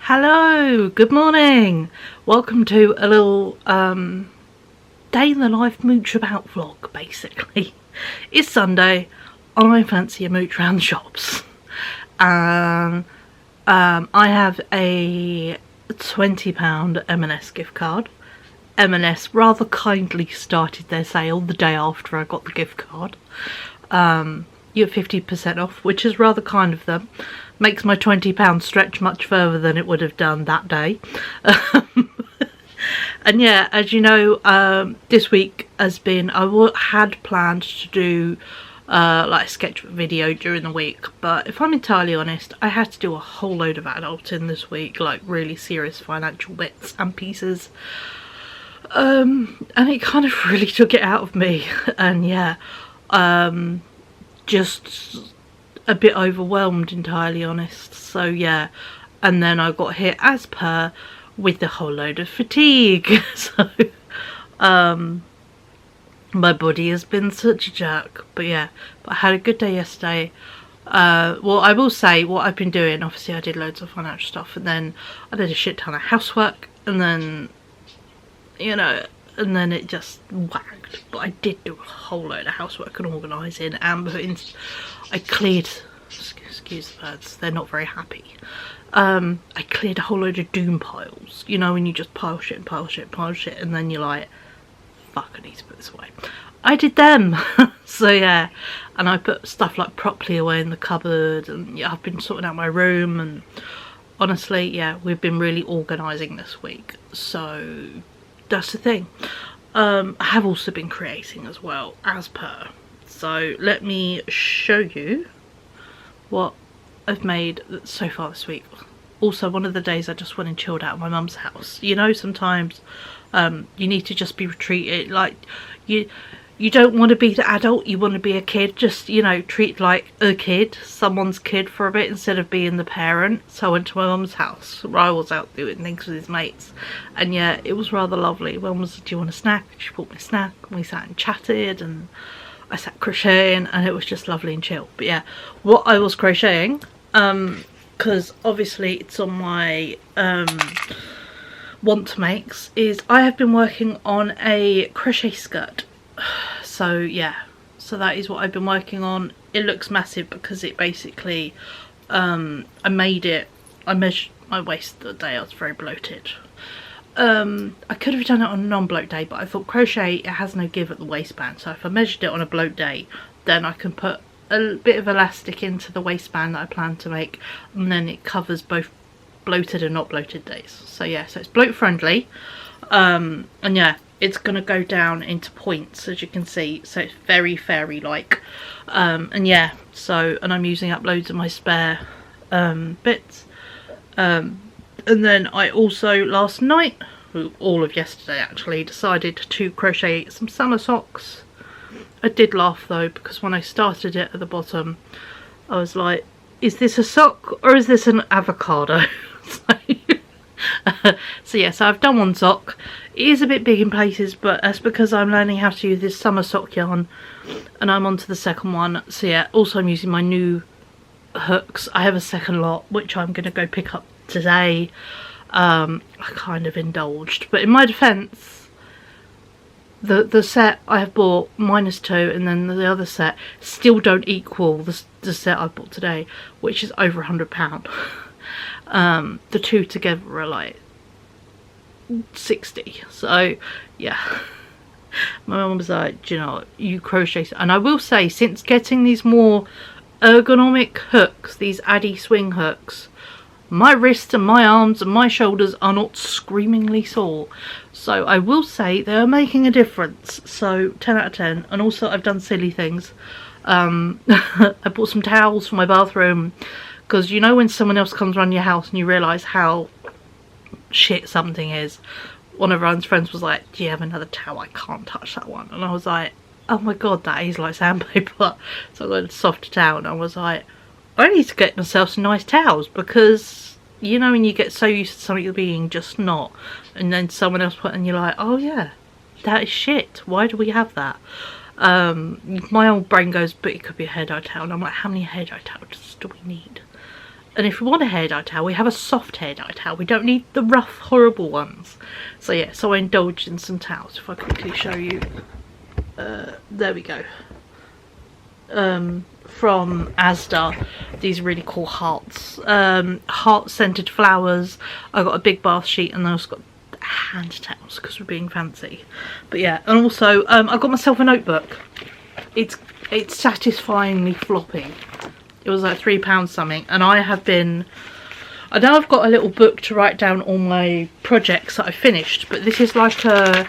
Hello, good morning. Welcome to a little day in the life mooch about vlog, basically. It's Sunday, I fancy a mooch around the shops. I have a £20 M&S gift card. M&S rather kindly started their sale the day after I got the gift card. You get 50% off, which is rather kind of them. Makes my £20 stretch much further than it would have done that day. And yeah, as you know, this week has been, I had planned to do like a sketchbook video during the week, but if I'm entirely honest, I had to do a whole load of adulting this week, like really serious financial bits and pieces. And it kind of really took it out of me, and yeah, just a bit overwhelmed, entirely honest. So yeah, and then I got hit as per with the whole load of fatigue. So my body has been such a jerk, but yeah, but I had a good day yesterday. Well, I will say what I've been doing, obviously I did loads of financial stuff, and then I did a shit ton of housework, and then, you know, and then it just whacked. But I did do a whole load of housework and organising and putting, I cleared, excuse the birds, they're not very happy. I cleared a whole load of doom piles, you know, when you just pile shit and pile shit and pile shit, and then you're like, fuck, I need to put this away. I did them. So yeah, and I put stuff like properly away in the cupboard, and yeah, I've been sorting out my room, and honestly, yeah, we've been really organising this week. So that's the thing. I have also been creating as well, as per. So let me show you what I've made so far this week. Also, one of the days I just went and chilled out at my mum's house. You know, sometimes you need to just be retreated. Like, you don't want to be the adult, you want to be a kid. Just, you know, treat like a kid, someone's kid for a bit, instead of being the parent. So I went to my mum's house where I was out doing things with his mates, and yeah, it was rather lovely. Mum was, do you want a snack? She bought me a snack, and we sat and chatted, and I sat crocheting, and it was just lovely and chill. But yeah, what I was crocheting, because obviously it's on my want to makes, is I have been working on a crochet skirt. So yeah, so that is what I've been working on. It looks massive because it basically, I made it, I measured my waist the day I was very bloated. I could have done it on a non-bloat day, but I thought crochet, it has no give at the waistband, so if I measured it on a bloat day, then I can put a bit of elastic into the waistband that I plan to make, and then it covers both bloated and not bloated days. So yeah, so it's bloat friendly, and yeah, it's gonna go down into points, as you can see, so it's very fairy like, and yeah, so, and I'm using up loads of my spare bits, and then I also last night, all of yesterday actually, decided to crochet some summer socks. I did laugh though, because when I started it at the bottom, I was like, is this a sock or is this an avocado? So yeah, so I've done one sock. It is a bit big in places, but that's because I'm learning how to use this summer sock yarn, and I'm on to the second one. So yeah, also I'm using my new hooks. I have a second lot which I'm going to go pick up today. I kind of indulged, but in my defence, the set I have bought -2, and then the other set still don't equal the set I bought today, which is over £100. The two together are like 60. So yeah, my mum was like, do you know, you crochet. And I will say, since getting these more ergonomic hooks, these Addy swing hooks, my wrists and my arms and my shoulders are not screamingly sore. So I will say they are making a difference. So 10 out of 10. And also I've done silly things. I bought some towels for my bathroom, because you know when someone else comes around your house and you realise how shit something is. One of Ryan's friends was like, do you have another towel? I can't touch that one. And I was like, oh my god, that is like sandpaper. So I got a softer towel, and I was like, I need to get myself some nice towels, because you know when you get so used to something being just not, and then someone else put, and you're like, oh yeah, that is shit, why do we have that? My old brain goes, but it could be a hair dye towel, and I'm like, how many hair dye towels do we need? And if we want a hair dye towel, we have a soft hair dye towel. We don't need the rough, horrible ones. So yeah, so I indulged in some towels. If I quickly show you. There we go. From Asda, these really cool hearts. Heart-scented flowers. I got a big bath sheet, and I also got hand towels because we're being fancy. But yeah, and also I got myself a notebook. It's satisfyingly floppy. It was like £3 something, and I know I've got a little book to write down all my projects that I finished, but this is like a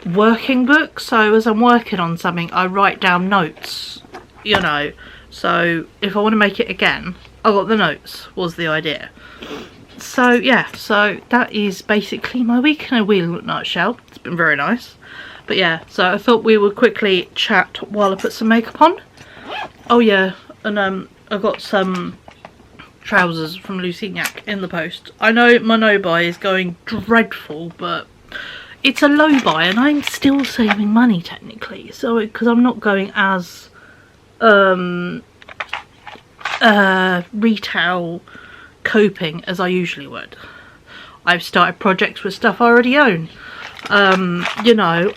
working book, so as I'm working on something I write down notes, you know, so if I want to make it again, I got the notes, was the idea. So yeah, so that is basically my week in a wheel nutshell. It's been very nice. But yeah, so I thought we would quickly chat while I put some makeup on. Oh yeah, and I got some trousers from Lucignac in the post. I know my no buy is going dreadful, but it's a low buy and I'm still saving money technically. So because I'm not going as retail coping as I usually would. I've started projects with stuff I already own. You know,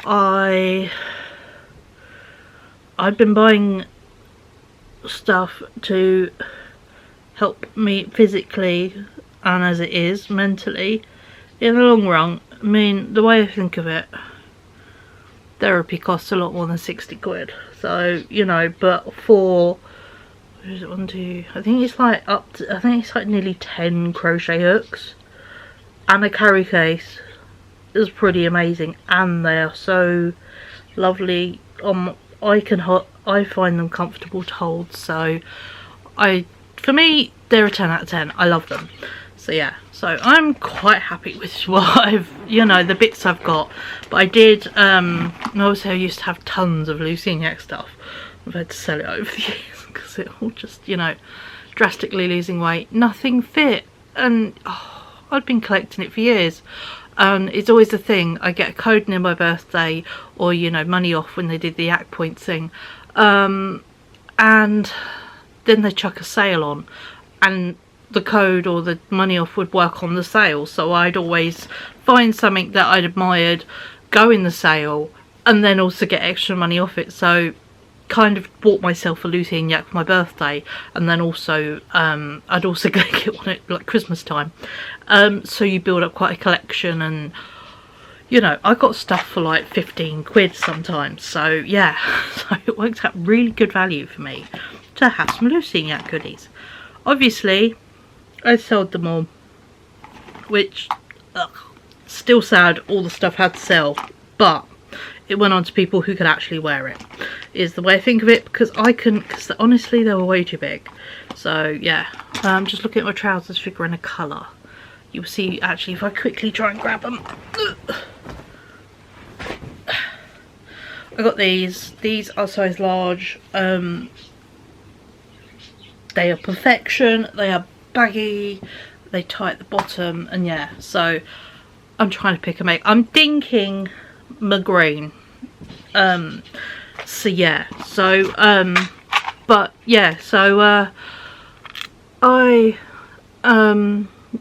I've been buying stuff to help me physically and as it is mentally in the long run. I mean, the way I think of it, therapy costs a lot more than 60 quid, so you know, but for what is it, I think it's like nearly 10 crochet hooks and a carry case is pretty amazing, and they are so lovely. I find them comfortable to hold, so for me they're a 10 out of 10. I love them. So yeah, so I'm quite happy with what the bits I've got. But I did obviously I used to have tons of Lucignac stuff. I've had to sell it over the years because it all just, drastically losing weight, nothing fit, and I'd been collecting it for years. And it's always the thing, I get a code near my birthday, or money off when they did the Act Points thing, and then they chuck a sale on, and the code or the money off would work on the sale, so I'd always find something that I'd admired, go in the sale, and then also get extra money off it. So kind of bought myself a Lucignac for my birthday, and then also I'd also go get one at like Christmas time. So you build up quite a collection, and I got stuff for like 15 quid sometimes, so yeah, so it works out really good value for me to have some Lucignac goodies. Obviously I sold them all, which still sad all the stuff had to sell, but it went on to people who could actually wear it, is the way I think of it, because I couldn't, because honestly they were way too big. So yeah, I'm just looking at my trousers figure in a colour. You'll see actually if I quickly try and grab them. I got these are size large. They are perfection, they are baggy, they tie at the bottom, and yeah, so I'm trying to pick a make. I'm thinking green. So yeah, so but yeah, so I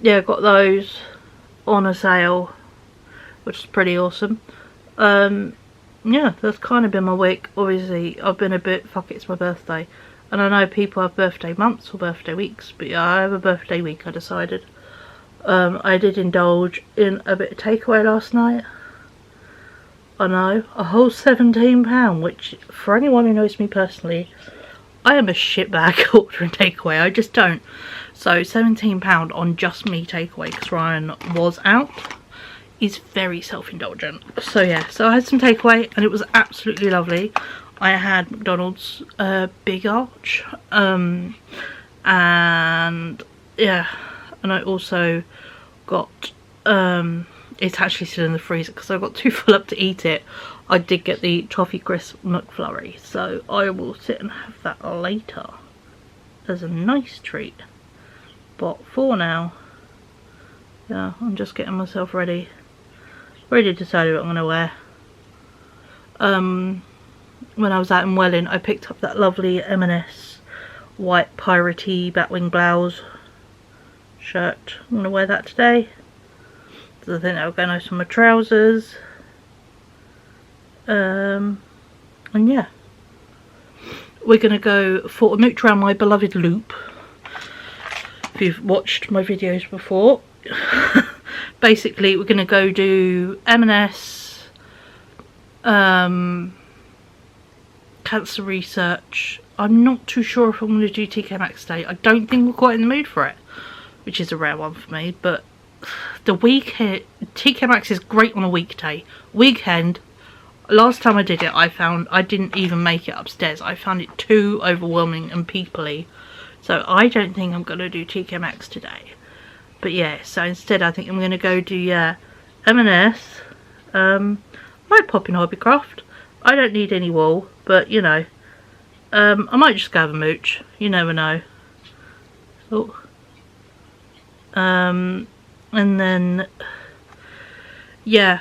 yeah, got those on a sale, which is pretty awesome. Yeah, that's kind of been my week. Obviously I've been a bit, fuck it, it's my birthday, and I know people have birthday months or birthday weeks, but yeah, I have a birthday week, I decided. I did indulge in a bit of takeaway last night. I know, a whole £17, which for anyone who knows me personally, I am a shitbag ordering takeaway. I just don't. So £17 on just me takeaway because Ryan was out is very self-indulgent. So yeah, so I had some takeaway and it was absolutely lovely. I had McDonald's Big Arch, and yeah, and I also got it's actually still in the freezer because I got too full up to eat it. I did get the Toffee Crisp McFlurry, so I will sit and have that later as a nice treat. But for now, yeah, I'm just getting myself ready. Already decided what I'm going to wear. When I was out in Welling, I picked up that lovely M&S white piratey batwing blouse. shirt. I'm going to wear that today. So I think that'll go nice on my trousers. And yeah. We're going to go for a mooch around my beloved loop. If you've watched my videos before. Basically, we're going to go do M&S, cancer research. I'm not too sure if I'm going to do TK Maxx today. I don't think we're quite in the mood for it, which is a rare one for me. But the weekend, TK Maxx is great on a weekday. Weekend, last time I did it, I found I didn't even make it upstairs. I found it too overwhelming and peoply. So I don't think I'm going to do TK Maxx today. But yeah, so instead I think I'm going to go do M&S. Might pop in Hobbycraft. I don't need any wool, but you know. I might just go have a mooch. You never know. Oh. And then, yeah,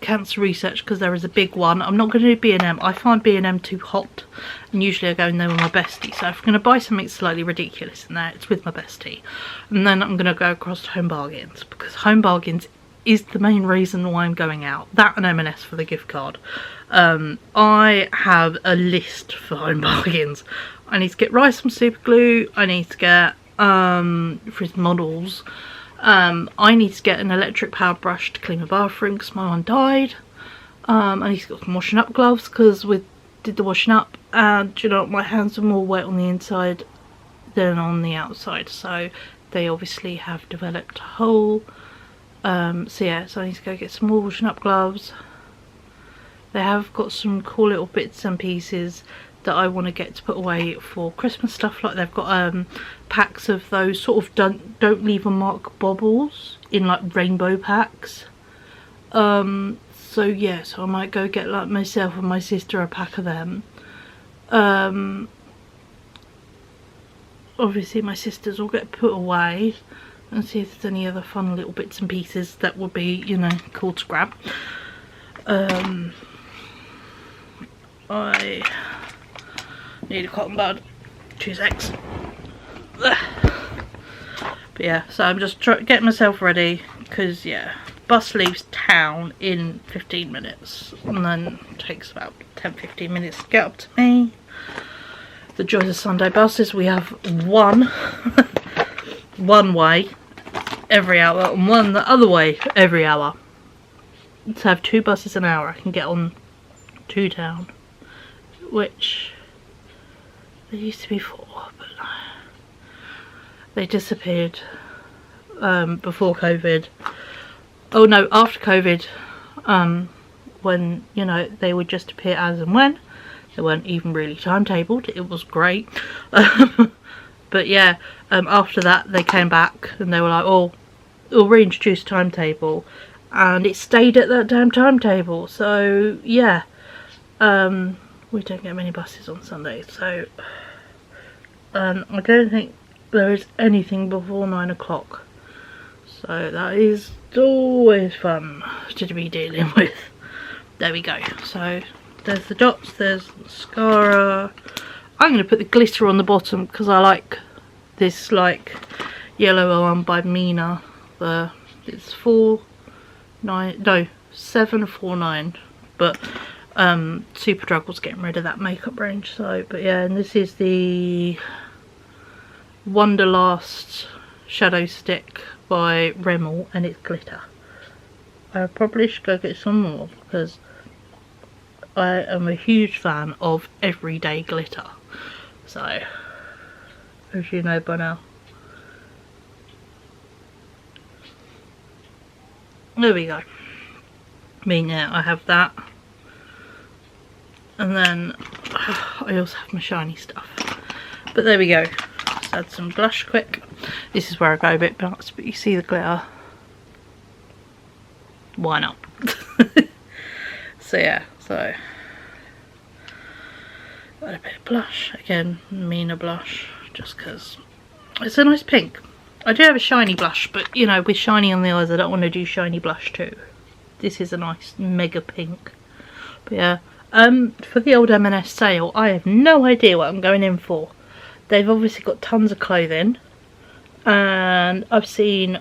cancer research, because there is a big one. I'm not going to do B&M. I find B&M too hot, and usually I go in there with my bestie. So if I'm going to buy something slightly ridiculous in there, it's with my bestie. And then I'm going to go across to Home Bargains, because Home Bargains is the main reason why I'm going out. That and M&S for the gift card. I have a list for Home Bargains. I need to get Rice super glue. I need to get frizz models. I need to get an electric powered brush to clean my bathroom because my one died. I need to get some washing up gloves because we did the washing up, and you know, my hands are more wet on the inside than on the outside, so they obviously have developed a hole. So yeah, so I need to go get some more washing up gloves. They have got some cool little bits and pieces that I want to get to put away for Christmas stuff. Like they've got packs of those sort of don't leave a mark baubles in like rainbow packs. So yeah, so I might go get like myself and my sister a pack of them. Obviously my sisters will get put away, and see if there's any other fun little bits and pieces that would be, you know, cool to grab. I need a cotton bud. 2 secs. But yeah, so I'm just getting myself ready, because yeah, bus leaves town in 15 minutes and then takes about 10-15 minutes to get up to me. The joys of Sunday buses, we have one one way every hour and one the other way every hour. To have 2 buses an hour, I can get on to town, which there used to be 4, but they disappeared before COVID. Oh no, after COVID, when, you know, they would just appear as and when. They weren't even really timetabled. It was great. But yeah, after that they came back and they were like, oh, we'll reintroduce timetable, and it stayed at that damn timetable. So yeah, we don't get many buses on Sundays, so I don't think there is anything before 9 o'clock, so that is always fun to be dealing with. There we go. So there's the dots, there's the mascara. I'm going to put the glitter on the bottom because I like this like yellow one by Mina. It's 749, but Superdrug was getting rid of that makeup range. So, but yeah, and this is the Wonderlast shadow stick by Rimmel, and it's glitter. I probably should go get some more because I am a huge fan of everyday glitter. So, as you know by now. There we go. Now I have that. And then I also have my shiny stuff. But there we go. Let's add some blush quick. This is where I go a bit nuts, but you see the glitter. Why not? So yeah, so got a bit of blush. Again, Mina blush, just because it's a nice pink. I do have a shiny blush, but you know, with shiny on the eyes, I don't want to do shiny blush too. This is a nice mega pink. But yeah, for the old M&S sale, I have no idea what I'm going in for. They've obviously got tons of clothing. and I've seen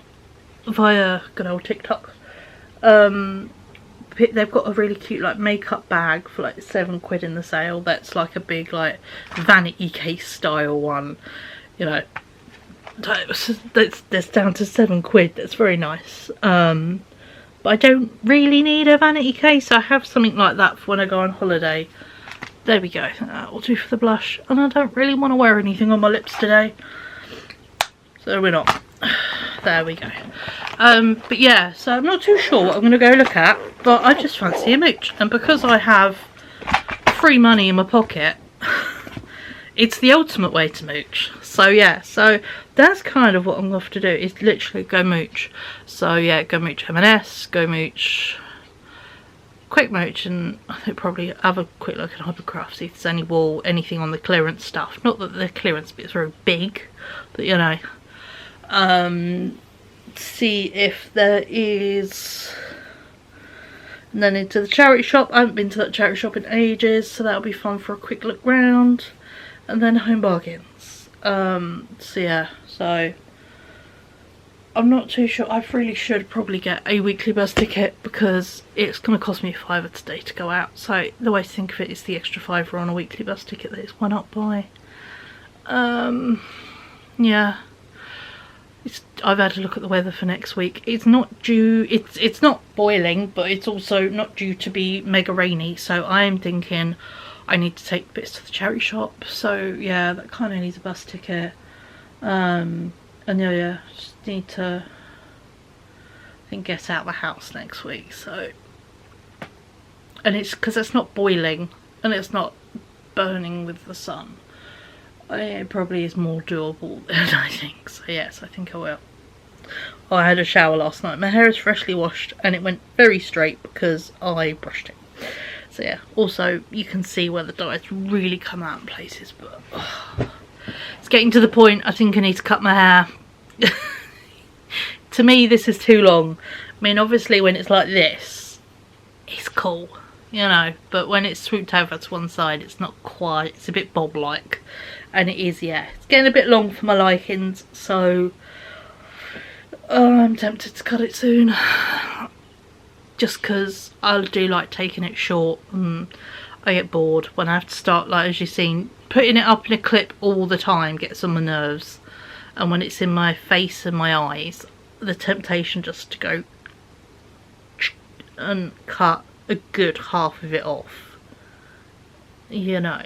via good old TikTok, they've got a really cute like makeup bag for like £7 in the sale. That's like a big like vanity case style one, you know. That's down to £7. That's very nice. But I don't really need a vanity case. I have something like that for when I go on holiday. There we go. That will do for the blush. And I don't really want to wear anything on my lips today, so we're not. There we go. But yeah, so I'm not too sure what I'm going to go look at, but I just fancy a mooch. And because I have free money in my pocket, it's the ultimate way to mooch. So yeah, so that's kind of what I'm going to have to do, is literally go mooch. So yeah, go mooch M&S, go mooch, quick mooch, and I think probably have a quick look at Hobbycraft, see if there's any wool, anything on the clearance stuff. Not that the clearance bit's very big, but you know. See if there is, and then into the charity shop. I haven't been to that charity shop in ages, so that'll be fun for a quick look round. And then Home Bargains. So yeah, so I'm not too sure. I really should probably get a weekly bus ticket, because it's going to cost me £5 today to go out. So the way to think of it is the extra £5 on a weekly bus ticket that it's went up by. Yeah. I've had a look at the weather for next week. It's not due, it's not boiling, but it's also not due to be mega rainy. So I'm thinking I need to take bits to the charity shop. So yeah, that kind of needs a bus ticket. And yeah, just need to, I think, get out of the house next week. So, and it's because it's not boiling and it's not burning with the sun. It probably is more doable than I think. So yes, I think I will. Oh, I had a shower last night. My hair is freshly washed and it went very straight because I brushed it. So yeah, also you can see where the dye's really come out in places, but it's getting to the point I think I need to cut my hair. To me this is too long. I mean, obviously when it's like this, it's cool, you know, but when it's swooped over to one side, it's not quite, it's a bit bob-like. And it is, yeah, it's getting a bit long for my likings, so I'm tempted to cut it soon. Just because I do like taking it short, and I get bored when I have to start, like as you've seen, putting it up in a clip all the time gets on my nerves. And when it's in my face and my eyes, the temptation just to go and cut a good half of it off, you know.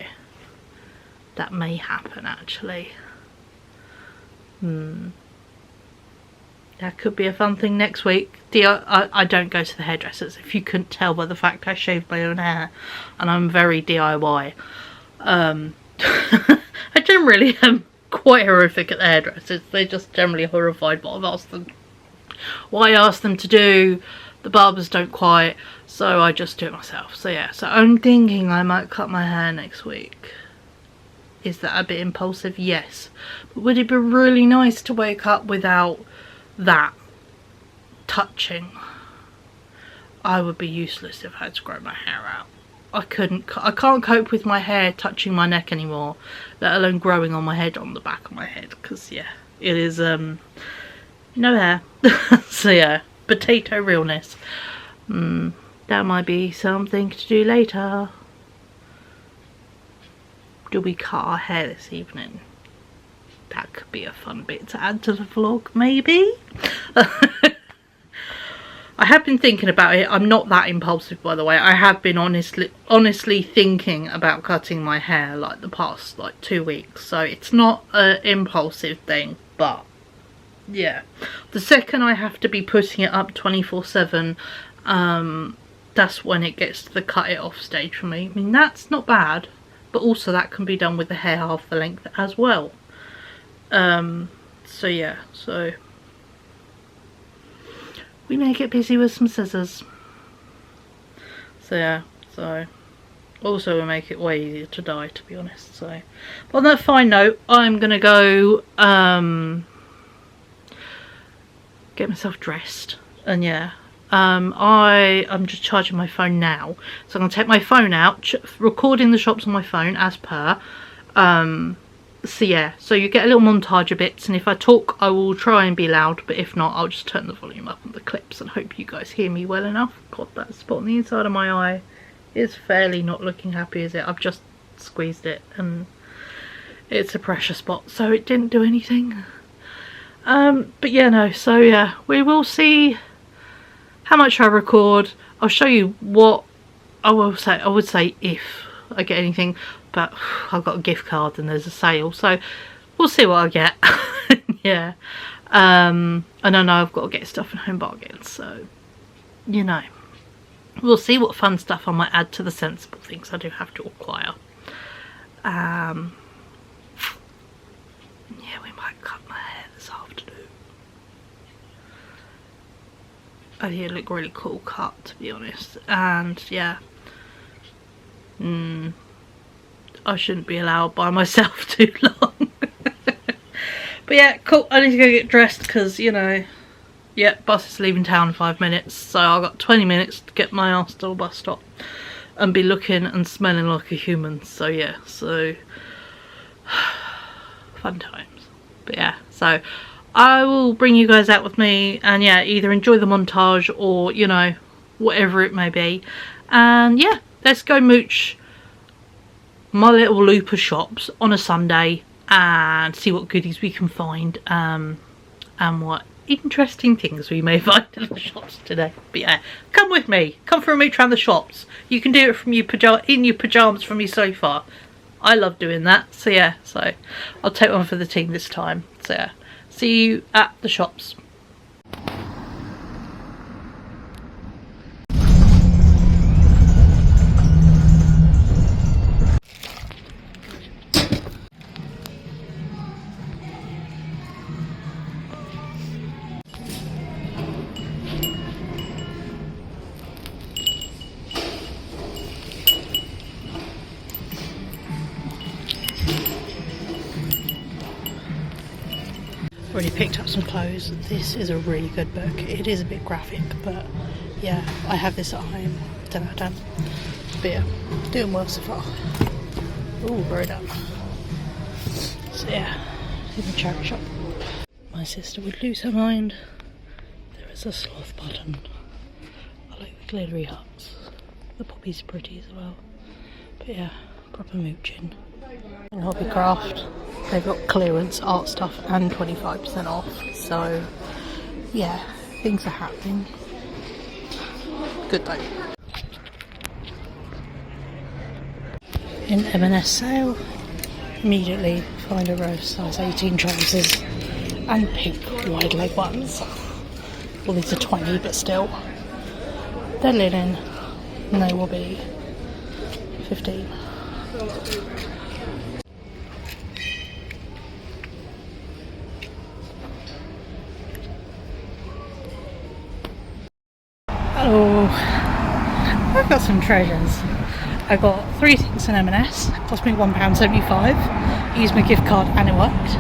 That may happen actually. That could be a fun thing next week. I don't go to the hairdressers, if you couldn't tell by the fact I shaved my own hair, and I'm very DIY. I generally am quite horrific at the hairdressers. They're just generally horrified what I've asked them. What I ask them to do, the barbers don't quite, so I just do it myself. So yeah, so I'm thinking I might cut my hair next week. Is that a bit impulsive? Yes. But would it be really nice to wake up without that touching? I would be useless if I had to grow my hair out. I can't cope with my hair touching my neck anymore, let alone growing on my head, on the back of my head, because yeah, it is no hair. So yeah, potato realness. That might be something to do later. Do we cut our hair this evening? That could be a fun bit to add to the vlog, maybe. I have been thinking about it. I'm not that impulsive, by the way. I have been honestly thinking about cutting my hair like the past like 2 weeks. So it's not an impulsive thing, but yeah. The second I have to be putting it up 24/7, that's when it gets to the cut it off stage for me. I mean, that's not bad. But also that can be done with the hair half the length as well. So yeah, so we may get busy with some scissors. So yeah, so also we make it way easier to dye, to be honest. So but on that fine note, I'm gonna go get myself dressed, and yeah. I'm just charging my phone now, so I'm going to take my phone out, recording the shops on my phone as per, So yeah, so you get a little montage of bits, and if I talk I will try and be loud, but if not I'll just turn the volume up on the clips and hope you guys hear me well enough. God, that spot on the inside of my eye is fairly not looking happy, is it? I've just squeezed it and it's a pressure spot, so it didn't do anything. But yeah, no, so yeah, we will see how much I record. I'll show you what I would say if I get anything, but I've got a gift card and there's a sale, so we'll see what I get. Yeah. And I know I've got to get stuff in Home Bargains, so you know, we'll see what fun stuff I might add to the sensible things I do have to acquire. Yeah, we might cut my hair this afternoon. I think it looked really cool cut, to be honest. And yeah, I shouldn't be allowed by myself too long. But yeah, cool. I need to go get dressed because, you know, yeah, bus is leaving town in 5 minutes, so I've got 20 minutes to get my ass to the bus stop and be looking and smelling like a human. So yeah, so fun times. But yeah, so I will bring you guys out with me, and yeah, either enjoy the montage or, you know, whatever it may be. And yeah, let's go mooch my little loop of shops on a Sunday and see what goodies we can find, and what interesting things we may find in the shops today. But yeah, come with me, come for a mooch around the shops. You can do it from your pajamas from your sofa. I love doing that. So yeah, so I'll take one for the team this time. So yeah, see you at the shops. Already picked up some clothes. This is a really good book. It is a bit graphic, but yeah, I have this at home. 10 out of 10. But yeah, doing well so far. Ooh, very done. So yeah, in the charity shop. My sister would lose her mind. There is a sloth button. I like the glittery huts. The poppies are pretty as well. But yeah, proper mooching. In Hobbycraft, they've got clearance art stuff and 25% off, so yeah, things are happening. Good though. In M&S sale, immediately find a row of size 18 trousers and pink wide leg ones. Well, these are 20, but still, they're linen and they will be 15. Hello, I've got some treasures. I got 3 things in M&S, cost me £1.75, used my gift card and it worked.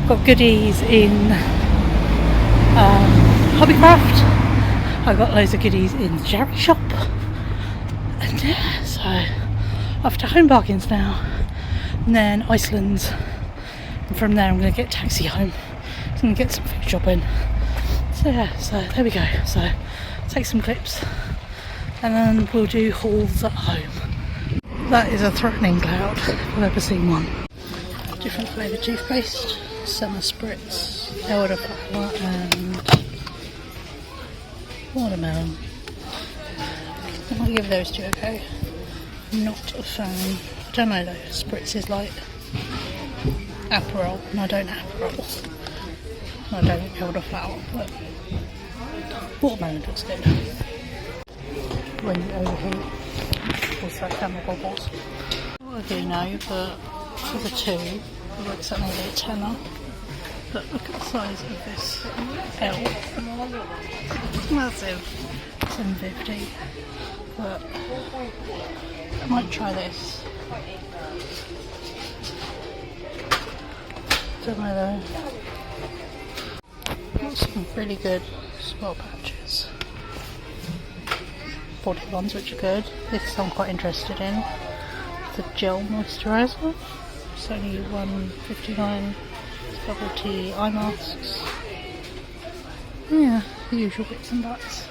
Got goodies in Hobbycraft. I got loads of goodies in the charity shop. And yeah, so off to Home Bargains now, and then Iceland, and from there I'm going to get a taxi home. So I'm going to get some food shopping. So yeah, so there we go. So take some clips and then we'll do hauls at home. That is a threatening cloud if I've ever seen one. Different flavoured toothpaste, summer spritz, elderflower and watermelon. I might give those two a go. Not a fan. I don't know though, spritz is like Aperol and I don't Aperol. I don't like elderflower, but watermelon looks good. When you overheat, also camera goggles. What I do know, but for the 2, it works out maybe a tenner. But look at the size of this L. Massive. $7.50. But I might try this. Don't know though. Got some really good spot patches. Body ones which are good. This I'm quite interested in. the gel moisturiser. It's only $1.59. It's bubble tea eye masks. Yeah, the usual bits and bats.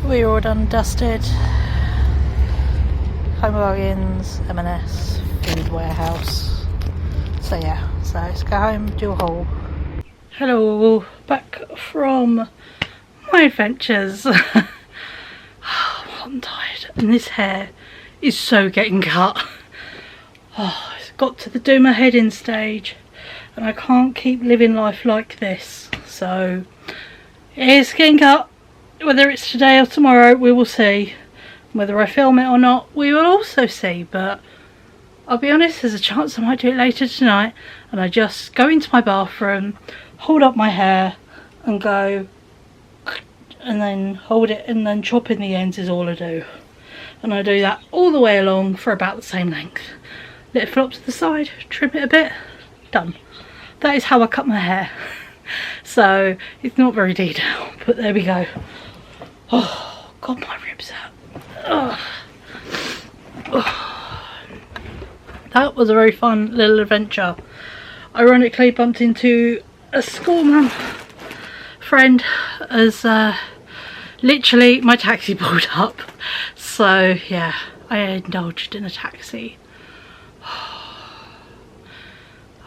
We're all done dusted. Home Bargains, M&S, Food Warehouse. So yeah, so let's go home, do a haul. Hello, back from my adventures. I'm tired, and this hair is so getting cut. Oh, it's got to the do my head in stage, and I can't keep living life like this. So it's getting cut. Whether it's today or tomorrow, we will see. Whether I film it or not, we will also see. But I'll be honest, there's a chance I might do it later tonight, and I just go into my bathroom, hold up my hair, and go, and then hold it, and then chop in the ends is all I do. And I do that all the way along for about the same length. Let it flop to the side, trim it a bit, done. That is how I cut my hair. So it's not very detailed, but there we go. Oh god, my ribs hurt. Oh. Oh. That was a very fun little adventure. Ironically bumped into a schoolmum friend as literally my taxi pulled up. So yeah, I indulged in a taxi.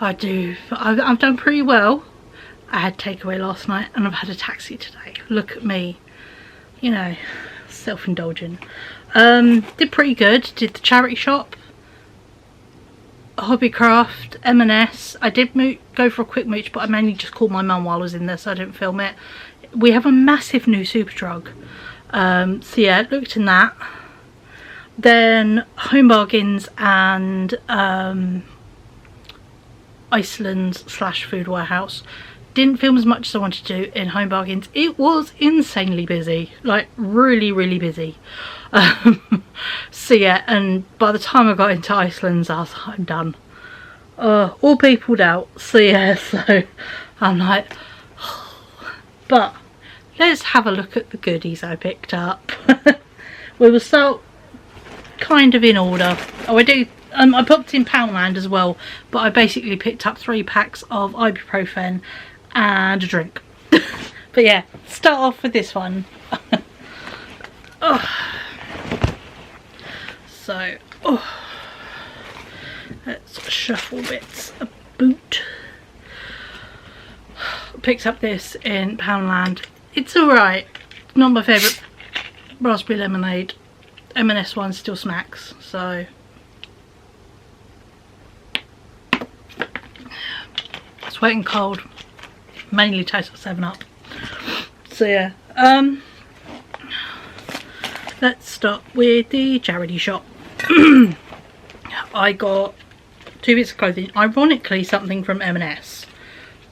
I've done pretty well. I had takeaway last night and I've had a taxi today. Look at me, you know, self-indulgent. Did pretty good. Did the charity shop, Hobbycraft, M&S. I did go for a quick mooch, but I mainly just called my mum while I was in there, so I didn't film it. We have a massive new Superdrug. So yeah, looked in that. Then Home Bargains and Iceland / Food Warehouse. Didn't film as much as I wanted to do in Home Bargains. It was insanely busy, like really busy. So yeah, and by the time I got into Iceland, I was like, I'm done. All peopled out. So yeah, so I'm like, but let's have a look at the goodies I picked up. We will start kind of in order. Oh, I popped in Poundland as well, but I basically picked up 3 packs of ibuprofen and a drink. But yeah, start off with this one. So, let's shuffle bits about. Picked up this in Poundland. It's alright. Not my favourite raspberry lemonade. M&S one still smacks, so it's wet and cold. Mainly tastes like 7-Up. So yeah, let's start with the charity shop. I got 2 bits of clothing. Ironically, something from M&S.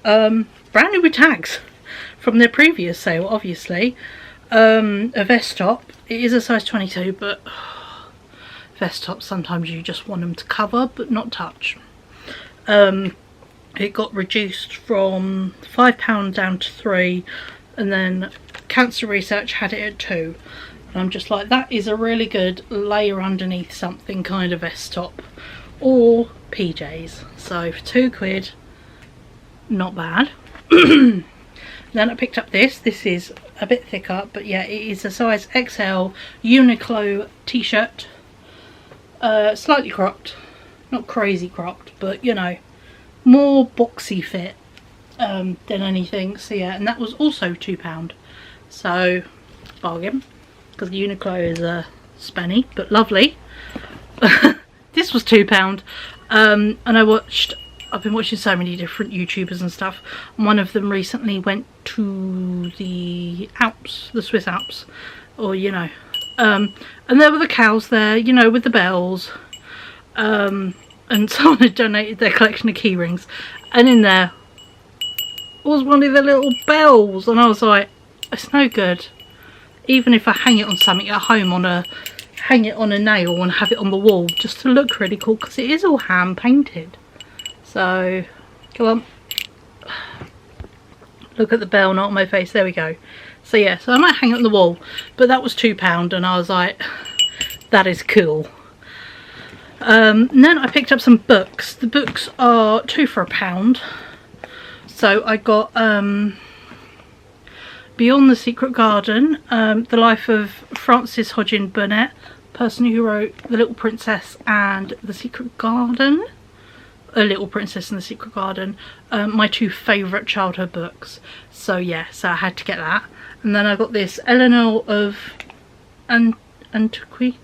Brand new with tags from their previous sale, obviously. A vest top. It is a size 22, but vest tops, sometimes you just want them to cover but not touch. It got reduced from £5 down to 3, and then Cancer Research had it at 2. And I'm just like, that is a really good layer underneath something kind of vest top or PJs. So for £2, not bad. Then I picked up this. This is a bit thicker, but yeah, it is a size XL Uniqlo t-shirt. Slightly cropped, not crazy cropped, but you know, more boxy fit than anything. So yeah, and that was also £2. So bargain, because Uniqlo is a spanny, but lovely. This was £2. And I've been watching so many different YouTubers and stuff. One of them recently went to the Alps, the Swiss Alps, or you know, and there were the cows there, you know, with the bells. And someone had donated their collection of key rings, and in there was one of the little bells, and I was like, it's no good. Even if I hang it on something at home, hang it on a nail and have it on the wall just to look really cool, because it is all hand painted. So come on, look at the bell, not on my face. There we go. So yeah, so I might hang it on the wall, but that was £2 and I was like, that is cool. And then I picked up some books. The books are 2 for £1. So I got Beyond the Secret Garden, the life of Frances Hodgin Burnett, person who wrote The Little Princess and The Secret Garden. A Little Princess and the Secret Garden, my 2 favourite childhood books. So yeah, so I had to get that. And then I got this Eleanor of Antiquin.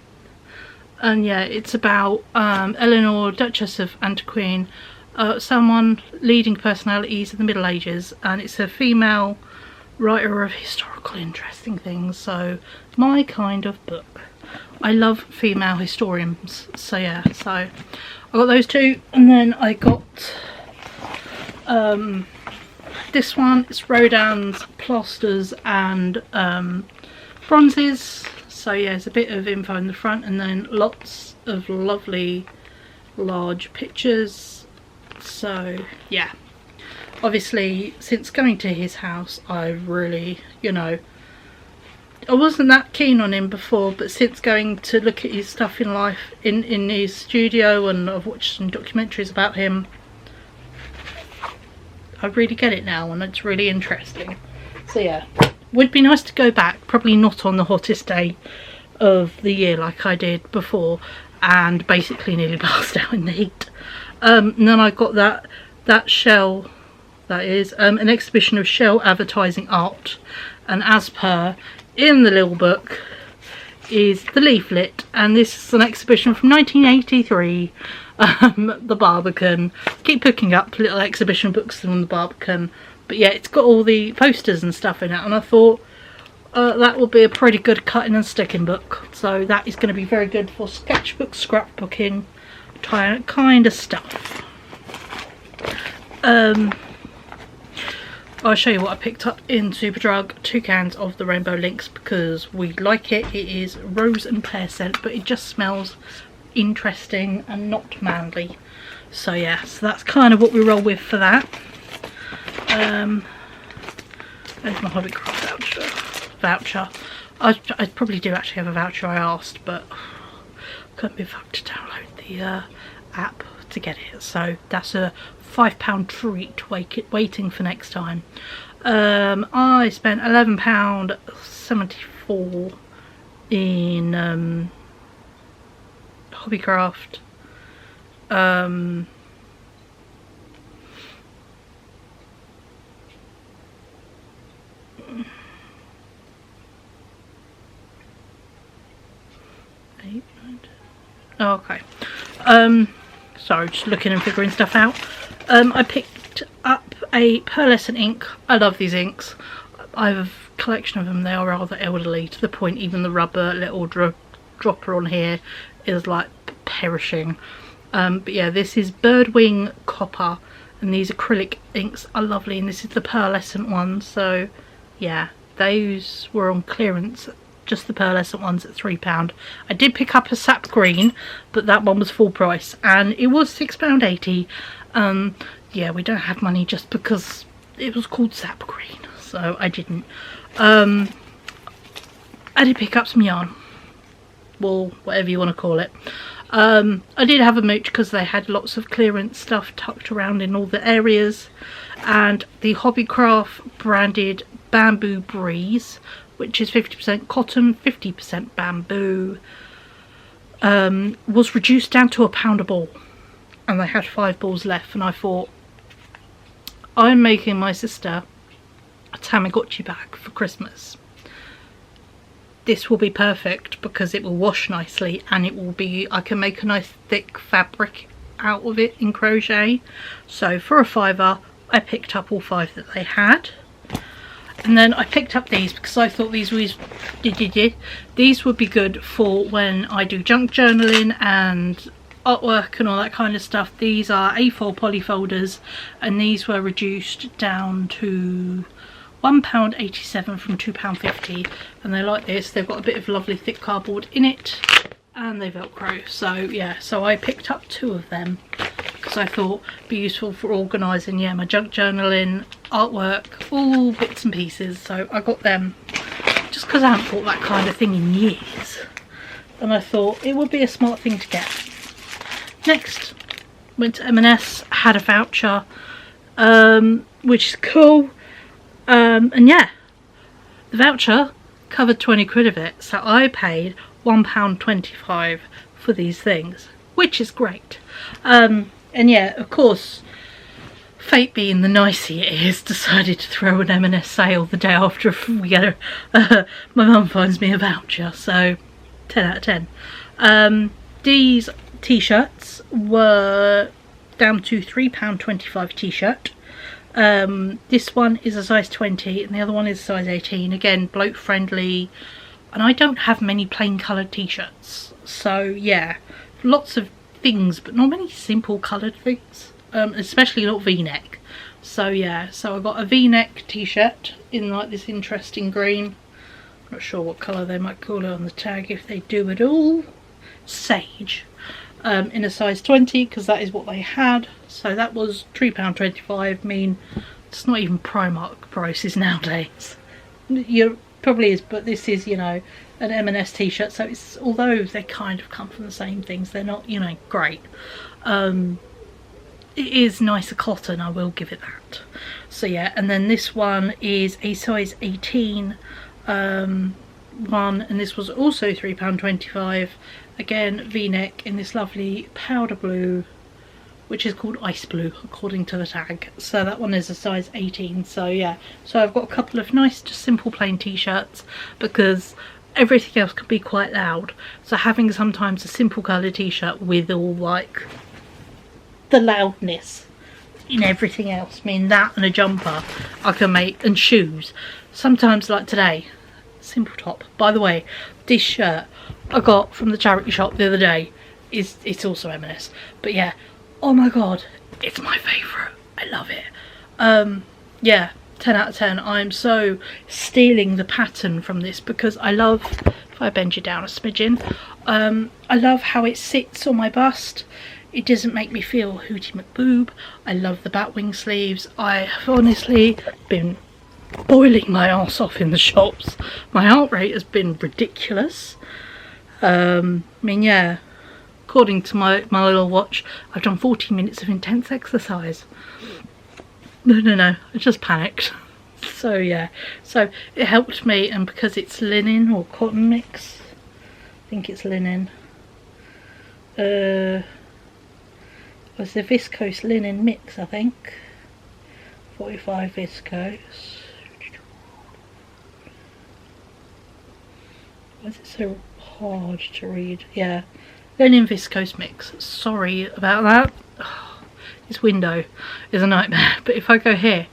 And yeah, it's about Eleanor, Duchess of Antiquin, someone leading personalities in the Middle Ages, and it's a female writer of historical interesting things, so my kind of book. I love female historians, so yeah, so I got those 2, and then I got this one. It's Rodin's Plasters and Bronzes. So yeah, there's a bit of info in the front and then lots of lovely large pictures. So yeah, obviously since going to his house, I really, you know, I wasn't that keen on him before, but since going to look at his stuff in life in his studio, and I've watched some documentaries about him, I really get it now and it's really interesting. So yeah, would be nice to go back, probably not on the hottest day of the year like I did before and basically nearly passed out in the heat. And then I got that shell, that is an exhibition of shell advertising art, and as per in the little book is the leaflet, and this is an exhibition from 1983, the Barbican. Keep picking up little exhibition books on the Barbican, but yeah, it's got all the posters and stuff in it, and I thought that would be a pretty good cutting and sticking book, so that is going to be very good for sketchbook, scrapbooking kind of stuff. I'll show you what I picked up in Superdrug. 2 cans of the Rainbow Links because we like it. It is rose and pear scent, but it just smells interesting and not manly. So yeah, so that's kind of what we roll with for that. There's my Hobbycraft voucher. I probably do actually have a voucher, I asked, but I couldn't be fucked to download the app to get it. So that's a £5 treat waiting for next time. I spent £11.74 in Hobbycraft. Oh, okay. Sorry, just looking and figuring stuff out. I picked up a pearlescent ink. I love these inks. I have a collection of them. They are rather elderly, to the point even the rubber little dropper on here is like perishing. But yeah, this is Birdwing Copper, and these acrylic inks are lovely, and this is the pearlescent one. So yeah, those were on clearance, just the pearlescent ones at £3. I did pick up a sap green, but that one was full price and it was £6.80. Yeah, we don't have money just because it was called sap green, so I didn't. I did pick up some yarn, wool, whatever you want to call it. I did have a mooch because they had lots of clearance stuff tucked around in all the areas, and the Hobbycraft branded Bamboo Breeze, which is 50% cotton, 50% bamboo, was reduced down to £1 a ball, and they had 5 balls left, and I thought, I'm making my sister a Tamagotchi bag for Christmas. This will be perfect because it will wash nicely, and it will be, I can make a nice thick fabric out of it in crochet. So for a £5 I picked up all 5 that they had. And then I picked up these because I thought these would be good for when I do junk journaling and artwork and all that kind of stuff. These are A4 poly folders, and these were reduced down to £1.87 from £2.50, and they're like this. They've got a bit of lovely thick cardboard in it, and they velcro. So yeah, so I picked up 2 of them because I thought it'd be useful for organising, yeah, my junk journaling, artwork, all bits and pieces. So I got them. just because I haven't bought that kind of thing in years, and I thought it would be a smart thing to get. Next, went to M&S, had a voucher, which is cool, and yeah, the voucher covered 20 quid of it, so I paid £1.25 for these things, which is great. And yeah, of course, fate being the nicey it is, decided to throw an M&S sale the day after we get my mum finds me a voucher, so 10 out of 10. These t-shirts were down to £3.25 t-shirt. This one is a size 20 and the other one is a size 18. Again, bloke friendly, and I don't have many plain coloured t-shirts, so yeah, lots of things but not many simple coloured things, especially not v-neck. So yeah, so I got a v-neck t-shirt in like this interesting green, not sure what colour they might call it on the tag if they do at all, sage, in a size 20 because that is what they had. So that was £3.25. I mean, it's not even Primark prices nowadays. You probably is, but this is, you know, an M&S t-shirt, so it's, although they kind of come from the same things, they're not, you know, great. It is nicer cotton, I will give it that. So yeah, and then this one is a size 18 one, and this was also £3.25. Again, v-neck in this lovely powder blue, which is called ice blue according to the tag. So that one is a size 18. So yeah, so I've got a couple of nice just simple plain t-shirts because everything else can be quite loud, so having sometimes a simple coloured t-shirt with all like the loudness in everything else, I mean that and a jumper I can make, and shoes sometimes, like today, simple top. By the way, this shirt I got from the charity shop the other day, it's also M&S, but yeah, oh my god, it's my favourite. I love it. Yeah, 10 out of 10. I'm so stealing the pattern from this because I love, if I bend you down a smidgen, I love how it sits on my bust. It doesn't make me feel Hootie McBoob. I love the batwing sleeves. I have honestly been boiling my arse off in the shops. My heart rate has been ridiculous. I mean, yeah, according to my little watch, I've done 40 minutes of intense exercise. No, I just panicked. So yeah, so it helped me, and because it's linen or cotton mix, I think it's linen, it was the viscose linen mix, I think, 45 viscose. Why is it so hard to read? Yeah, linen viscose mix. Sorry about that. Oh, this window is a nightmare, but if I go here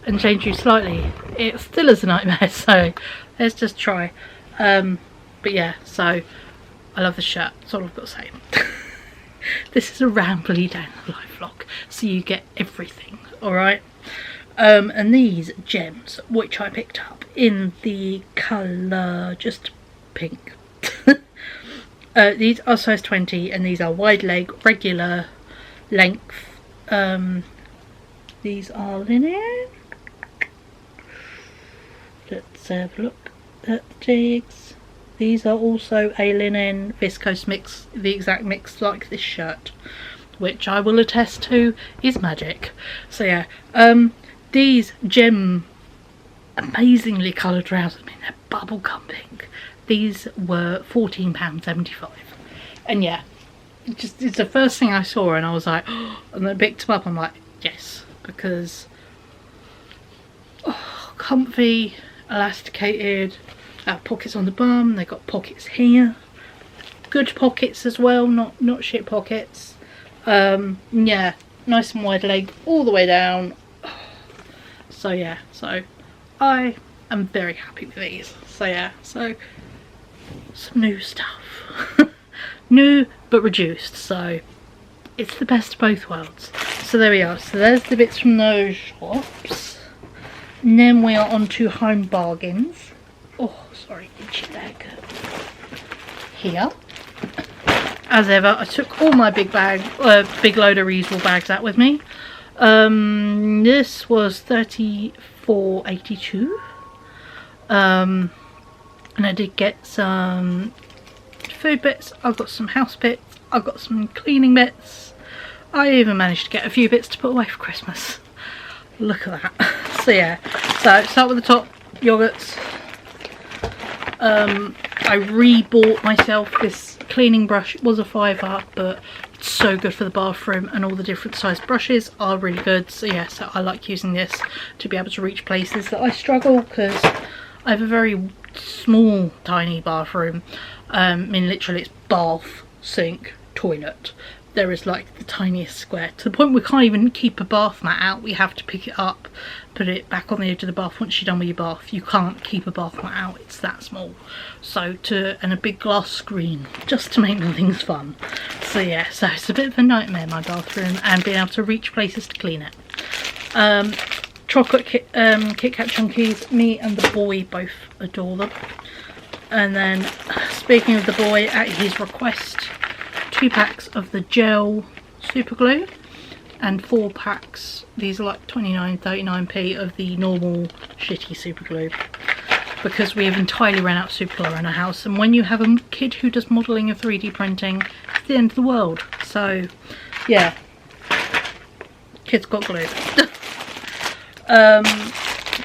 and change you slightly, it still is a nightmare, so let's just try. But yeah, so I love the shirt, that's all I've got to say. This is a rambly down the life vlog, so you get everything, alright? And these gems, which I picked up in the colour just pink. These are size 20 and these are wide leg, regular length. These are linen. Let's have a look at the tags. These are also a linen viscose mix, the exact mix like this shirt, which I will attest to is magic. So yeah, these gem amazingly coloured trousers, I mean they're bubblegum pink. These were £14.75, and yeah, it's the first thing I saw and I was like, oh, and then I picked them up, I'm like, yes, because oh, comfy, elasticated, pockets on the bum, they got pockets here, good pockets as well, not shit pockets. Yeah, nice and wide leg all the way down. So yeah, so I am very happy with these. So yeah, so some new stuff. New but reduced, so it's the best of both worlds. So there we are, so there's the bits from those shops, and then we are on to Home Bargains. Oh sorry, itchy leg. Here, as ever, I took all my big load of reusable bags out with me. This was $34.82. And I did get some food bits, I've got some house bits, I've got some cleaning bits. I even managed to get a few bits to put away for Christmas. Look at that. So yeah, so start with the top, yogurts. I re-bought myself this cleaning brush. It was a £5, but it's so good for the bathroom, and all the different sized brushes are really good. So yeah, so I like using this to be able to reach places that I struggle, because I have a very small tiny bathroom. I mean, literally it's bath, sink, toilet. There is like the tiniest square, to the point we can't even keep a bath mat out. We have to pick it up, put it back on the edge of the bath once you're done with your bath. You can't keep a bath mat out, it's that small. So and a big glass screen, just to make things fun. So yeah, so it's a bit of a nightmare, my bathroom, and being able to reach places to clean it. Chocolate Kit Kat Chunkies, me and the boy both adore them. And then, speaking of the boy, at his request, 2 packs of the gel super glue and 4 packs, these are like 29-39p, of the normal shitty super glue, because we have entirely run out of super glue in our house, and when you have a kid who does modelling and 3D printing, it's the end of the world. So yeah, kids got glue.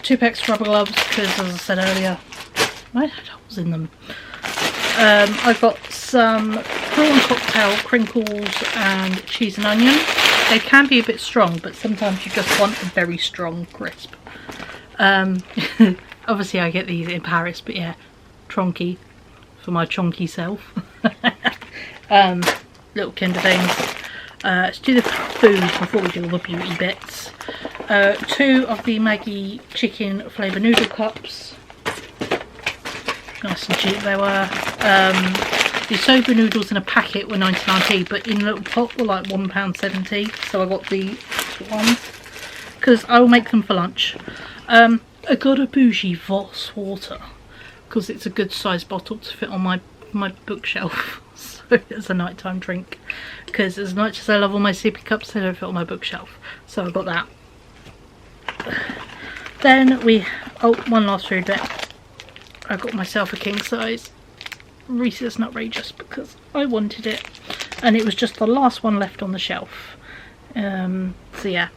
2 packs of rubber gloves, because as I said earlier, I had holes in them. I got some prawn cocktail crinkles and cheese and onion. They can be a bit strong, but sometimes you just want a very strong crisp. Obviously I get these in Paris, but yeah, tronky for my chonky self. Little Kinder things. Let's do the food before we do all the beauty bits. 2 of the Maggi chicken flavour noodle cups. Nice and cheap they were. The soba noodles in a packet were 99p, but in a little pot were like £1.70. So I got the ones, because I will make them for lunch. I got a bougie Voss water, because it's a good sized bottle to fit on my bookshelf. So it's a nighttime drink, because as much as I love all my sippy cups, they don't fit on my bookshelf. So I got that. Then one last food bit. I got myself a king size Reese's Nutrageous, because I wanted it, and it was just the last one left on the shelf. So yeah.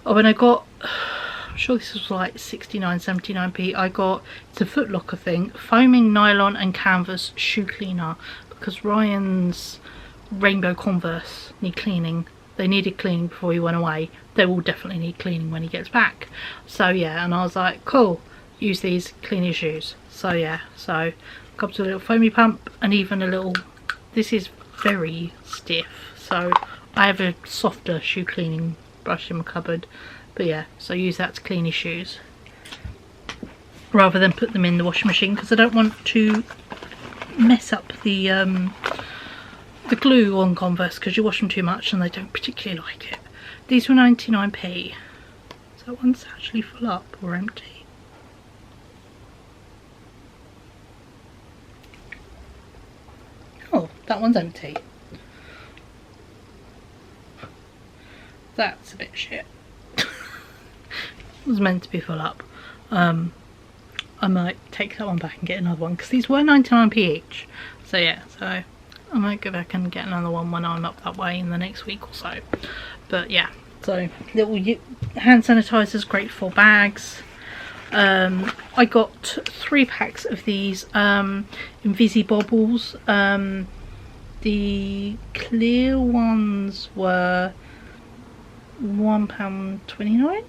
Oh, and I got, I'm sure this was like 69-79p. I got, it's a Foot Locker thing, foaming nylon and canvas shoe cleaner, because Ryan's rainbow Converse need cleaning. They needed cleaning before he went away. They will definitely need cleaning when he gets back. So yeah, and I was like, cool, use these, clean your shoes. So yeah, so comes with a little foamy pump, and even a little, this is very stiff, so I have a softer shoe cleaning brush in my cupboard. But yeah, so use that to clean your shoes rather than put them in the washing machine, because I don't want to mess up the glue on Converse, because you wash them too much and they don't particularly like it. These were 99p. So that one's actually full up or empty. Oh, that one's empty. That's a bit shit. It was meant to be full up. I might take that one back and get another one, because these were 99p each. So yeah, so I might go back and get another one when I'm up that way in the next week or so. But yeah, so little hand sanitizers, great for bags. I got 3 packs of these Invisibobbles. The clear ones were £1.29,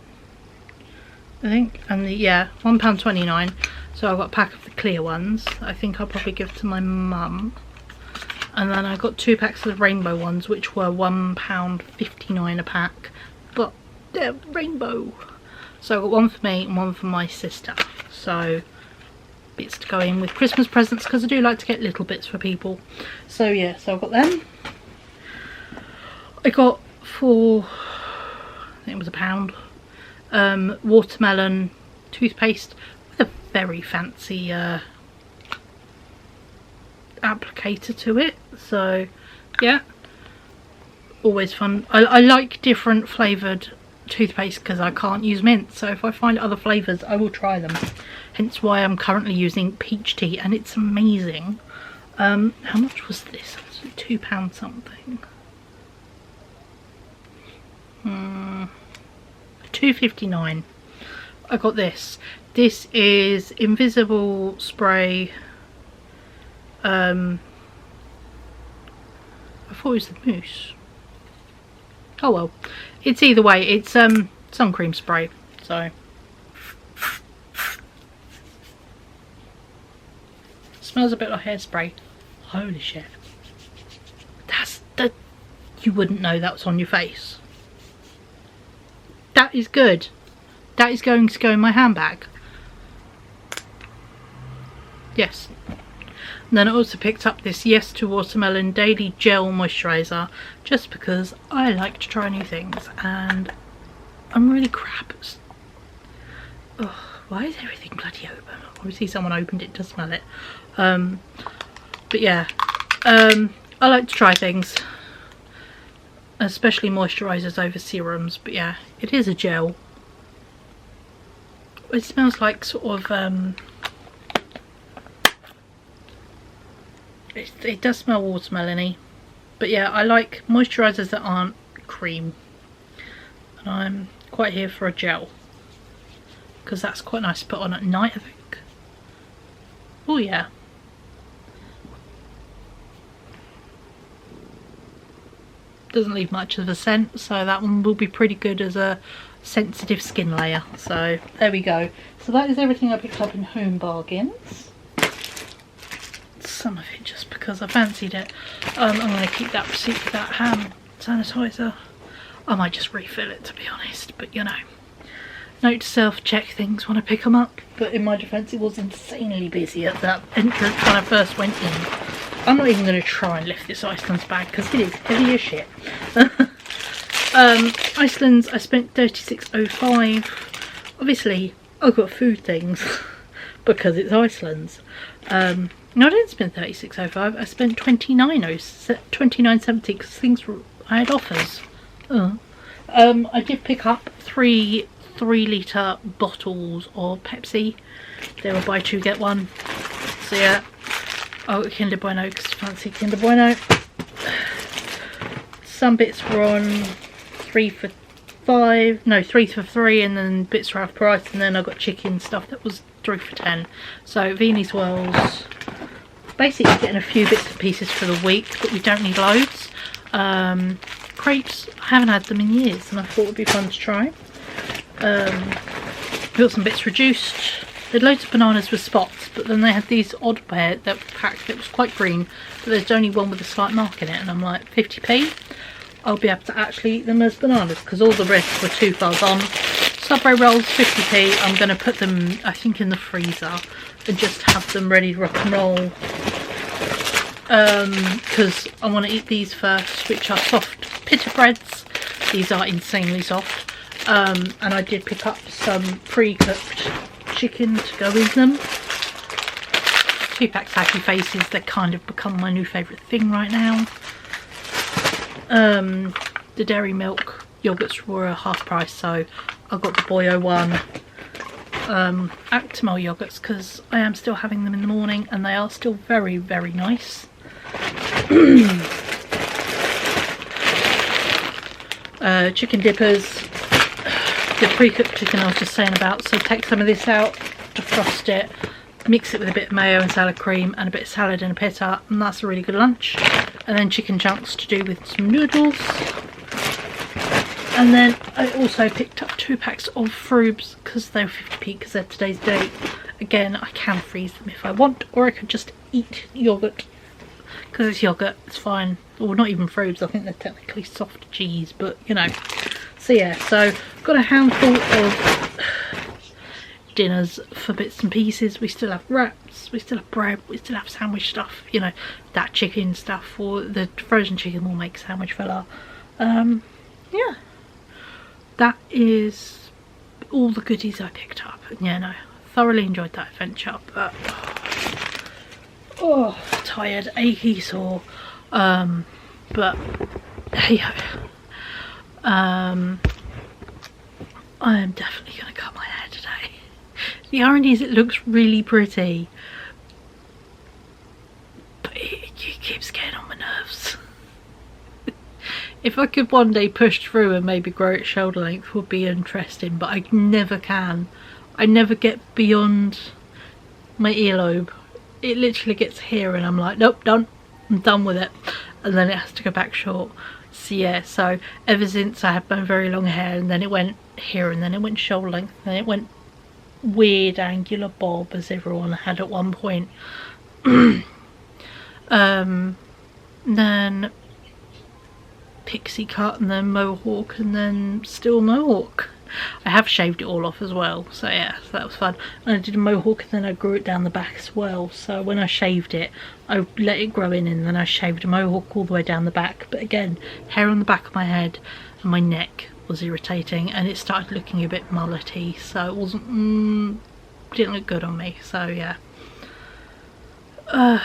I think, and £1.29. So I got a pack of the clear ones. I think I'll probably give to my mum. And then I got 2 packs of the rainbow ones, which were £1.59 a pack, but they're rainbow. So I got one for me and one for my sister. So bits to go in with Christmas presents, because I do like to get little bits for people. So yeah, so I got them. I got for, I think it was £1, watermelon toothpaste with a very fancy applicator to it. So yeah, always fun. I like different flavoured toothpaste because I can't use mint. So if I find other flavours, I will try them. Hence why I'm currently using peach tea, and it's amazing. How much was this? £2 something. £2.59. I got this. This is invisible spray. I thought it was the mousse. Oh well, it's either way. It's sun cream spray. So smells a bit like hairspray. Holy shit! You wouldn't know that was on your face. That is good. That is going to go in my handbag. Yes. And then I also picked up this Yes to Watermelon Daily Gel Moisturiser, just because I like to try new things, and I'm really crap. Ugh, why is everything bloody open? Obviously someone opened it to smell it. But yeah, I like to try things, especially moisturisers over serums. But yeah, it is a gel. It smells like sort of it does smell watermelony, but yeah, I like moisturisers that aren't cream, and I'm quite here for a gel because that's quite nice to put on at night, I think. Oh yeah. Doesn't leave much of a scent, so that one will be pretty good as a sensitive skin layer. So there we go. So that is everything I picked up in Home Bargains. Some of it just because I fancied it. I'm going to keep that receipt for that hand sanitizer. I might just refill it, to be honest, but you know, note to self, check things when I pick them up. But in my defence, it was insanely busy at that entrance when I first went in. I'm not even going to try and lift this Iceland's bag because it is heavy as shit. Iceland's, I spent £36.05. Obviously I've got food things because it's Iceland's. No, I didn't spend £36.05. I spent £29.70 because things were, I had offers. I did pick up three 3-litre bottles of Pepsi. They were buy two get one. So yeah. Oh, Kinder Bueno because I fancy Kinder Bueno. Some bits were on 3 for 5. No, 3 for 3, and then bits were half price. And then I got chicken stuff that was 3 for 10. So Viennese Wells. Basically getting a few bits and pieces for the week, but we don't need loads. Crepes, I haven't had them in years, and I thought it would be fun to try. Got some bits reduced. They had loads of bananas with spots, but then they had these odd pair that packed that was quite green, but there's only one with a slight mark in it, and I'm like, 50p? I'll be able to actually eat them as bananas, because all the rest were too far gone. Subway rolls, 50p. I'm going to put them, I think, in the freezer and just have them ready to rock and roll. Because I want to eat these first, which are soft pita breads. These are insanely soft. And I did pick up some pre-cooked chicken to go with them. 2-pack tacky faces, they're kind of become my new favourite thing right now. The dairy milk yogurts were half price, so I got the Boyo one. Actimel yogurts because I am still having them in the morning and they are still very, very nice. Chicken dippers, the pre-cooked chicken I was just saying about, so take some of this out, defrost it, mix it with a bit of mayo and salad cream and a bit of salad and a pita, and that's a really good lunch. And then chicken chunks to do with some noodles. And then I also picked up 2 packs of Froobs because they were 50p because they're today's date. Again, I can freeze them if I want, or I could just eat yoghurt because it's yoghurt, it's fine. Or not even Froobs, I think they're technically soft cheese, but you know. So yeah, so I've got a handful of dinners for bits and pieces. We still have wraps, we still have bread, we still have sandwich stuff, you know, that chicken stuff, or the frozen chicken will make sandwich filler. Yeah. That is all the goodies I picked up. And yeah, no, thoroughly enjoyed that adventure, but oh, tired, achy, sore. But hey ho. I am definitely going to cut my hair today. The irony is it looks really pretty, but it keeps getting on my nerves. If I could one day push through and maybe grow it shoulder length would be interesting, but I never can. I never get beyond my earlobe. It literally gets here and I'm like, nope, done. I'm done with it. And then it has to go back short. So yeah, so ever since I had my very long hair, and then it went here, and then it went shoulder length, and then it went weird angular bob as everyone had at one point. Then pixie cut, and then mohawk, and then still mohawk. I have shaved it all off as well, so yeah, so that was fun. And I did a mohawk and then I grew it down the back as well, so when I shaved it I let it grow in, and then I shaved a mohawk all the way down the back. But again, hair on the back of my head and my neck was irritating, and it started looking a bit mullety, so it wasn't didn't look good on me, so yeah. But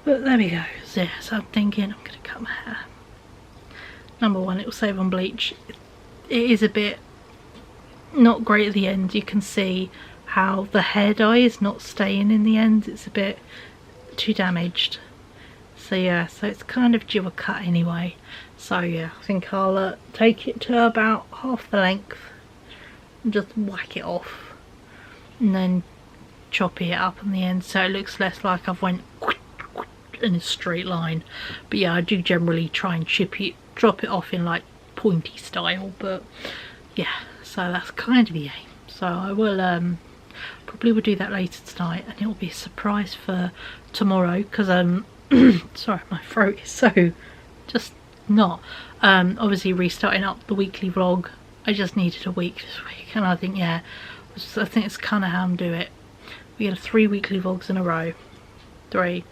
there we go. So yeah, so I'm thinking I'm gonna cut my hair. Number one, it will save on bleach. It is a bit not great at the end. You can see how the hair dye is not staying in the end. It's a bit too damaged. So yeah, so it's kind of due a cut anyway. So yeah, I think I'll take it to about half the length and just whack it off, and then chop it up on the end so it looks less like I've went in a straight line. But yeah, I do generally try and drop it off in like pointy style, but yeah, so that's kind of the aim. So I will probably will do that later tonight, and it will be a surprise for tomorrow, because sorry, my throat is so just not obviously restarting up the weekly vlog. I just needed a week this week, and I think yeah, I think it's kind of how I'm doing it. We had 3 weekly vlogs in a row, 3,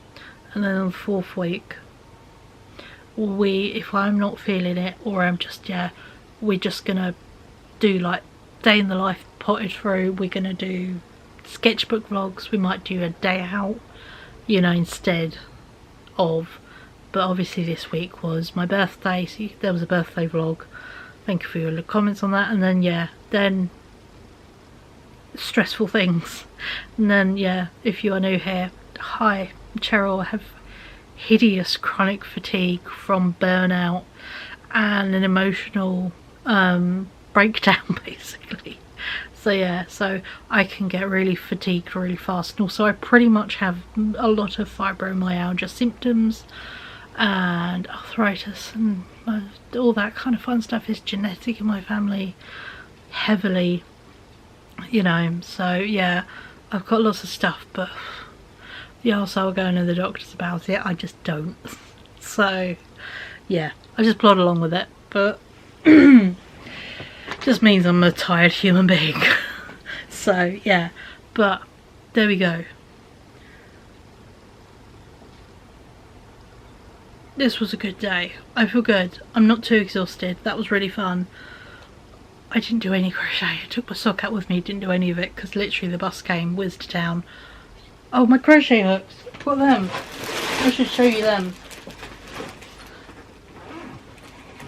and then on the 4th week if I'm not feeling it, or I'm just, yeah, we're just gonna do like day in the life potted through. We're gonna do sketchbook vlogs. We might do a day out, you know, instead of, but obviously this week was my birthday, so there was a birthday vlog. Thank you for your comments on that. And then yeah, then stressful things, and then yeah, if you are new here, hi, I'm Cheryl. I have hideous chronic fatigue from burnout and an emotional breakdown basically. So yeah, so I can get really fatigued really fast, and also I pretty much have a lot of fibromyalgia symptoms and arthritis, and all that kind of fun stuff is genetic in my family heavily, you know. So yeah, I've got lots of stuff, but the arsehole going to the doctors about it, I just don't. So yeah, I just plod along with it, but just means I'm a tired human being. So yeah, but there we go. This was a good day. I feel good. I'm not too exhausted. That was really fun. I didn't do any crochet. I took my sock out with me, didn't do any of it, because literally the bus came, whizzed down. Oh, my crochet hooks. Got them. I should show you them.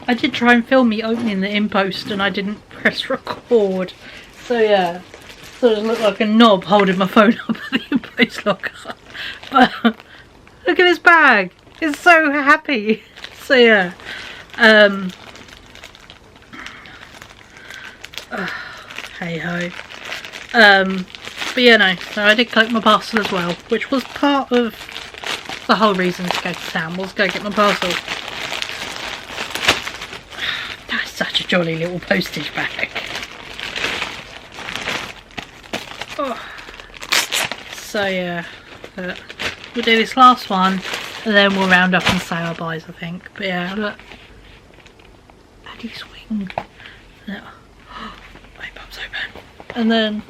I did try and film me opening the impost and I didn't press record. So yeah, sort of looked like a knob holding my phone up at the impost locker. But look at this bag. It's so happy. So yeah. Hey ho. But yeah, no, so I did collect my parcel as well, which was part of the whole reason to go to town, was go get my parcel. That's such a jolly little postage bag. Oh. So yeah, we'll do this last one, and then we'll round up and say our byes, I think. But yeah, look. How do you swing? No. My bum's open. And then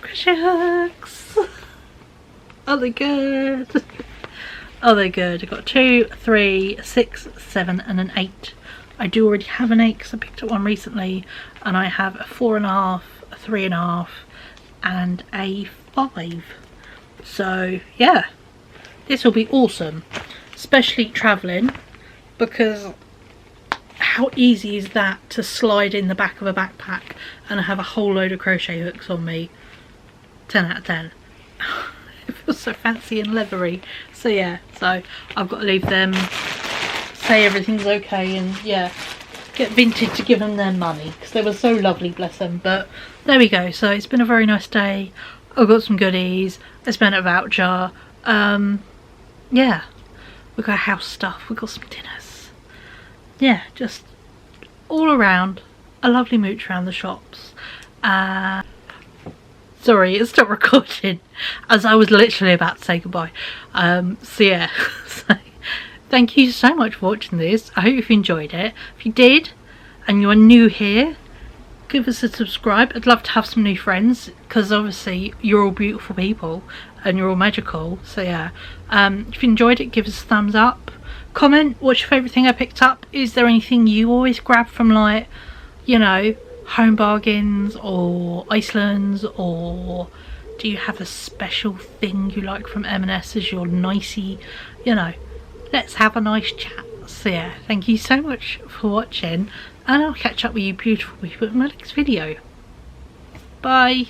crochet hooks. Are they good? Are they good? I've got 2, 3, 6, 7 and an 8. I do already have an 8 because I picked up one recently, and I have a 4.5, a 3.5 and a 5. So yeah, this will be awesome, especially travelling, because how easy is that to slide in the back of a backpack and have a whole load of crochet hooks on me. 10 out of 10. It feels so fancy and leathery. So yeah, so I've got to leave them, say everything's okay, and yeah, get Vinted to give them their money because they were so lovely, bless them. But there we go. So it's been a very nice day. I've got some goodies. I spent a voucher. Yeah, we got house stuff. We got some dinners. Yeah, just all around a lovely mooch around the shops. Sorry, it stopped recording as I was literally about to say goodbye. So yeah, so thank you so much for watching this. I hope you enjoyed it. If you did and you are new here, give us a subscribe. I'd love to have some new friends because obviously you're all beautiful people and you're all magical. So yeah, if you enjoyed it, give us a thumbs up. Comment what's your favourite thing I picked up. Is there anything you always grab from, like, you know, Home Bargains or Iceland's, or do you have a special thing you like from M&S as your nicey, you know? Let's have a nice chat. So yeah, thank you so much for watching, and I'll catch up with you beautiful people in my next video. Bye.